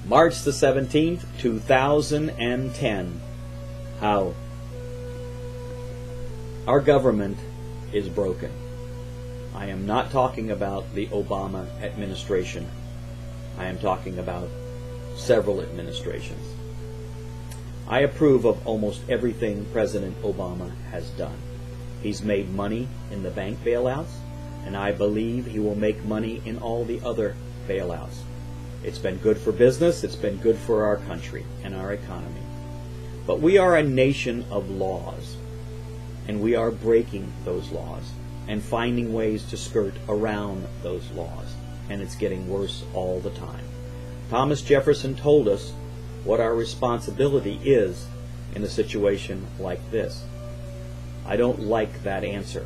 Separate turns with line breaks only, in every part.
March the 17th, 2010. How? Our government is broken. I am not talking about the Obama administration. I am talking about several administrations. I approve of almost everything President Obama has done. He's made money in the bank bailouts, and I believe he will make money in all the other bailouts. It's been good for business, it's been good for our country and our economy. But we are a nation of laws, and we are breaking those laws and finding ways to skirt around those laws, and it's getting worse all the time. Thomas Jefferson told us what our responsibility is in a situation like this. I don't like that answer,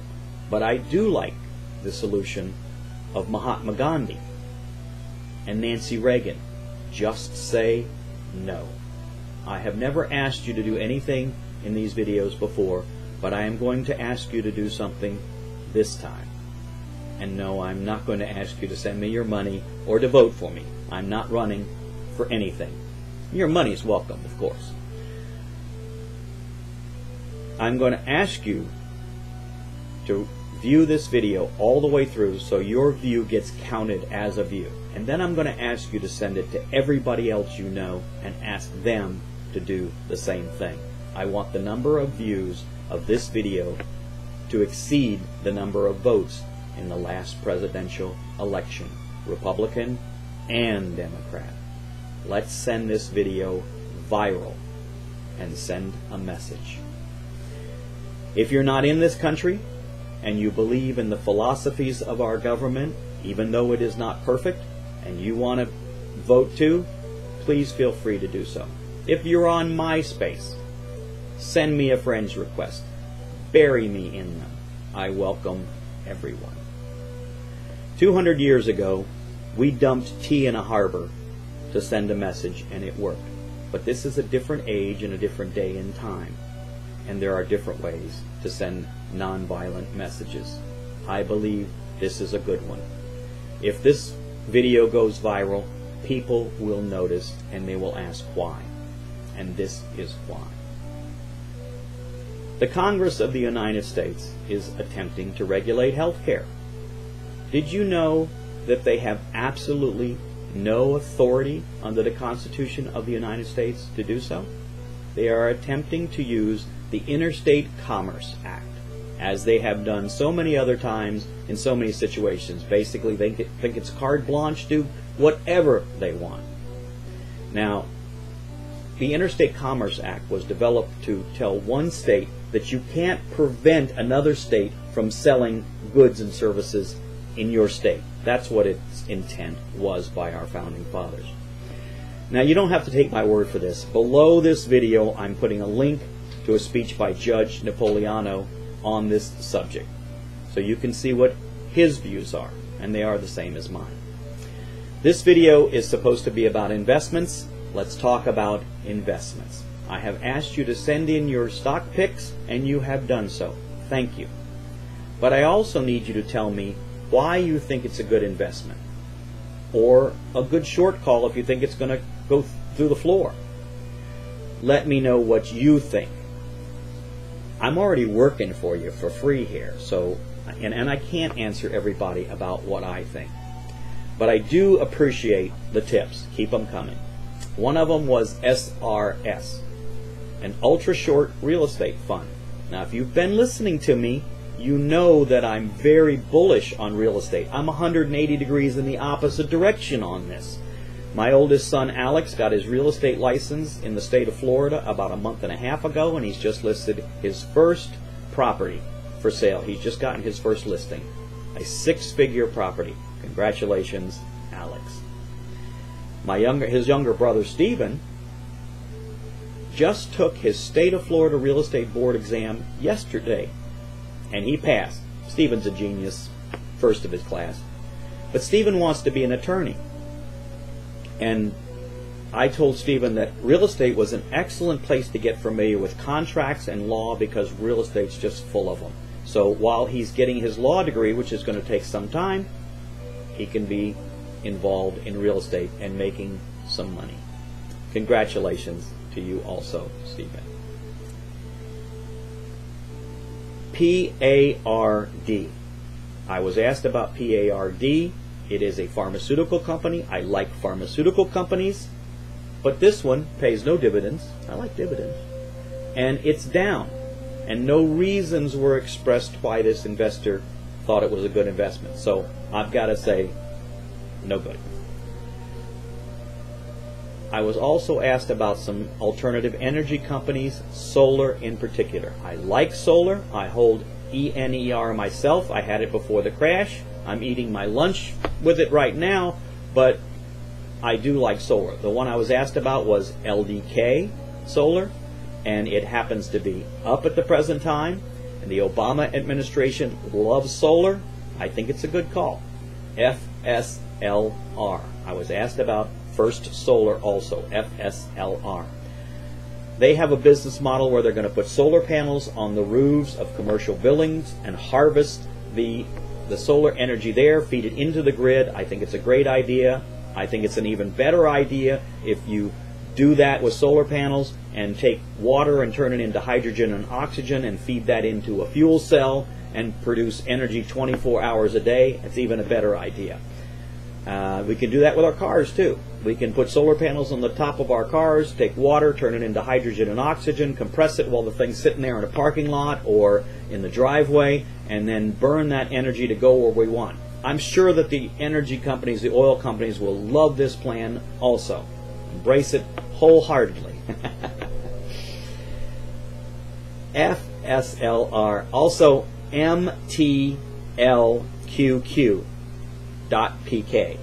but I do like the solution of Mahatma Gandhi and Nancy Regan. Just say no. I have never asked you to do anything in these videos before, but I am going to ask you to do something this time. And no, I'm not going to ask you to send me your money or to vote for me. I'm not running for anything. Your money's welcome, of course. I'm going to ask you to view this video all the way through so your view gets counted as a view. And then I'm going to ask you to send it to everybody else you know and ask them to do the same thing. I want the number of views of this video to exceed the number of votes in the last presidential election, Republican and Democrat. Let's send this video viral and send a message. If you're not in this country and you believe in the philosophies of our government, even though it is not perfect, and you want to vote too, please feel free to do so. If you're on MySpace, send me a friend's request. Bury me in them. I welcome everyone. 200 years ago, we dumped tea in a harbor to send a message, and it worked. But this is a different age and a different day and time, and there are different ways to send nonviolent messages. I believe this is a good one. If this video goes viral, people will notice and they will ask why. And this is why. The Congress of the United States is attempting to regulate health care. Did you know that they have absolutely no authority under the Constitution of the United States to do so? They are attempting to use the Interstate Commerce Act, as they have done so many other times in so many situations. Basically, they think it's carte blanche, do whatever they want. Now, the Interstate Commerce Act was developed to tell one state that you can't prevent another state from selling goods and services in your state. That's what its intent was by our founding fathers. Now, you don't have to take my word for this. Below this video, I'm putting a link to a speech by Judge Napolitano on this subject, so you can see what his views are, and they are the same as mine. This video is supposed to be about investments. Let's talk about investments. I have asked you to send in your stock picks, and you have done so. Thank you. But I also need you to tell me why you think it's a good investment, or a good short call if you think it's going to go through the floor. Let me know what you think. I'm already working for you for free here, so and I can't answer everybody about what I think. But I do appreciate the tips. Keep them coming. One of them was SRS, an ultra-short real estate fund. Now, if you've been listening to me, you know that I'm very bullish on real estate. I'm 180 degrees in the opposite direction on this. My oldest son, Alex, got his real estate license in the state of Florida about a month and a half ago, and he's just listed his first property for sale. He's just gotten his first listing, a six-figure property. Congratulations, Alex. His younger brother, Stephen, just took his state of Florida real estate board exam yesterday, and he passed. Stephen's a genius, first of his class. But Stephen wants to be an attorney. And I told Stephen that real estate was an excellent place to get familiar with contracts and law, because real estate's just full of them. So while he's getting his law degree, which is going to take some time, he can be involved in real estate and making some money. congratulations to you also, Stephen. PARD. I was asked about PARD. It is a pharmaceutical company. I like pharmaceutical companies, but this one pays no dividends. I like dividends. And it's down. And no reasons were expressed why this investor thought it was a good investment. So I've got to say, no good. I was also asked about some alternative energy companies, solar in particular. I like solar. I hold ENER myself. I had it before the crash. I'm eating my lunch with it right now, but I do like solar. The one I was asked about was LDK solar, and it happens to be up at the present time, and the Obama administration loves solar. I think it's a good call. FSLR. I was asked about First Solar also, FSLR. They have a business model where they're going to put solar panels on the roofs of commercial buildings and harvest the solar energy there, feed it into the grid. I think it's a great idea. I think it's an even better idea if you do that with solar panels and take water and turn it into hydrogen and oxygen and feed that into a fuel cell and produce energy 24 hours a day. It's even a better idea. We can do that with our cars too. We can put solar panels on the top of our cars, take water, turn it into hydrogen and oxygen, compress it while the thing's sitting there in a parking lot or in the driveway, and then burn that energy to go where we want. I'm sure that the energy companies, the oil companies, will love this plan also. Embrace it wholeheartedly. FSLR, also MTLQQ.PK.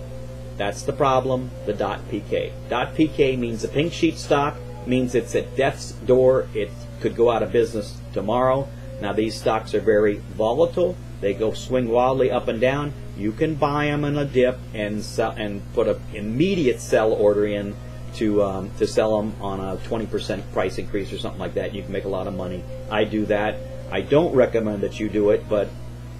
That's the problem, the .PK. .PK means a pink sheet stock, means it's at death's door. It could go out of business tomorrow. Now these stocks are very volatile. They go swing wildly up and down. You can buy them in a dip and sell, and put an immediate sell order in to sell them on a 20% price increase or something like that. You can make a lot of money. I do that. I don't recommend that you do it, but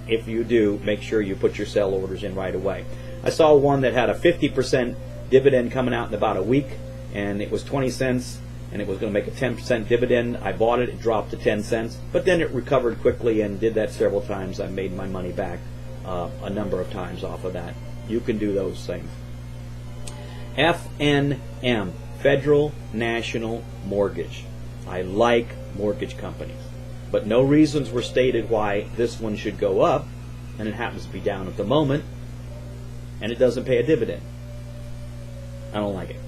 if you do, make sure you put your sell orders in right away. I saw one that had a 50% dividend coming out in about a week, and it was 20 cents, and it was going to make a 10% dividend. I bought it, it dropped to 10 cents, but then it recovered quickly and did that several times. I made my money back a number of times off of that. You can do those things. FNM, Federal National Mortgage. I like mortgage companies, but no reasons were stated why this one should go up, and it happens to be down at the moment, and it doesn't pay a dividend. I don't like it.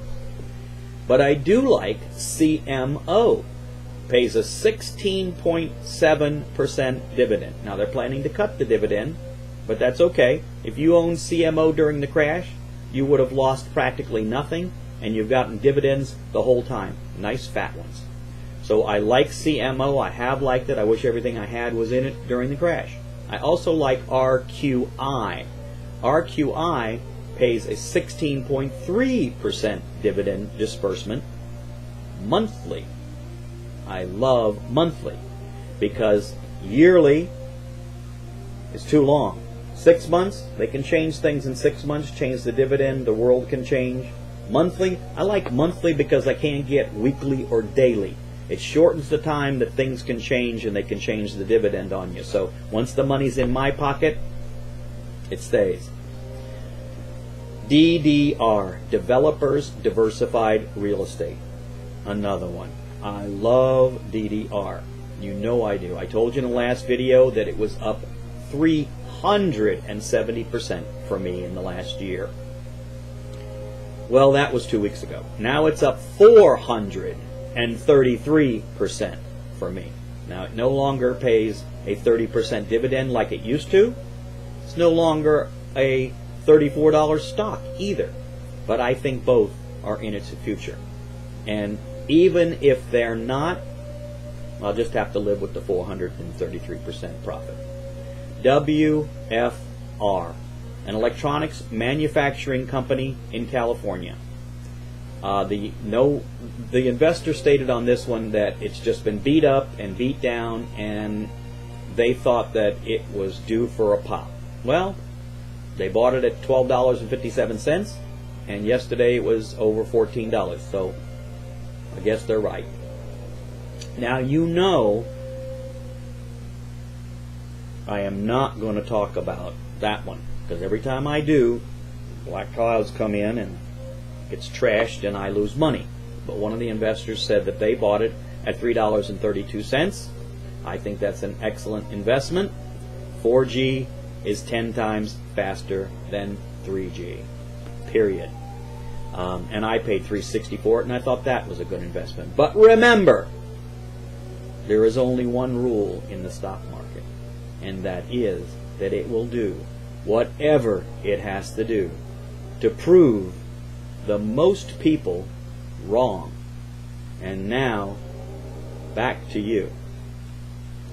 But I do like CMO. Pays a 16.7% dividend. Now they're planning to cut the dividend, but that's okay. If you own CMO during the crash, you would have lost practically nothing, and you've gotten dividends the whole time. Nice fat ones. So I like CMO. I have liked it. I wish everything I had was in it during the crash. I also like RQI. RQI pays a 16.3% dividend disbursement monthly. I love monthly because yearly is too long. 6 months, they can change things in 6 months, change the dividend, the world can change. Monthly, I like monthly because I can't get weekly or daily. It shortens the time that things can change, and they can change the dividend on you. So once the money's in my pocket, it stays. DDR, Developers Diversified Real Estate. Another one. I love DDR. You know I do. I told you in the last video that it was up 370% for me in the last year. Well, that was 2 weeks ago. Now it's up 433% for me. Now it no longer pays a 30% dividend like it used to. It's no longer a $34 stock either. But I think both are in its future. And even if they're not, I'll just have to live with the 433% profit. WFR, an electronics manufacturing company in California. The investor stated on this one that it's just been beat up and beat down, and they thought that it was due for a pop. Well, they bought it at $12.57, and yesterday it was over $14. So I guess they're right. Now, you know, I am not going to talk about that one, because every time I do, black clouds come in and it's trashed and I lose money. But one of the investors said that they bought it at $3.32. I think that's an excellent investment. 4G is 10 times faster than 3G, period. And I paid $3.60 for it, and I thought that was a good investment. But remember, there is only one rule in the stock market, and that is that it will do whatever it has to do to prove the most people wrong. And now, back to you.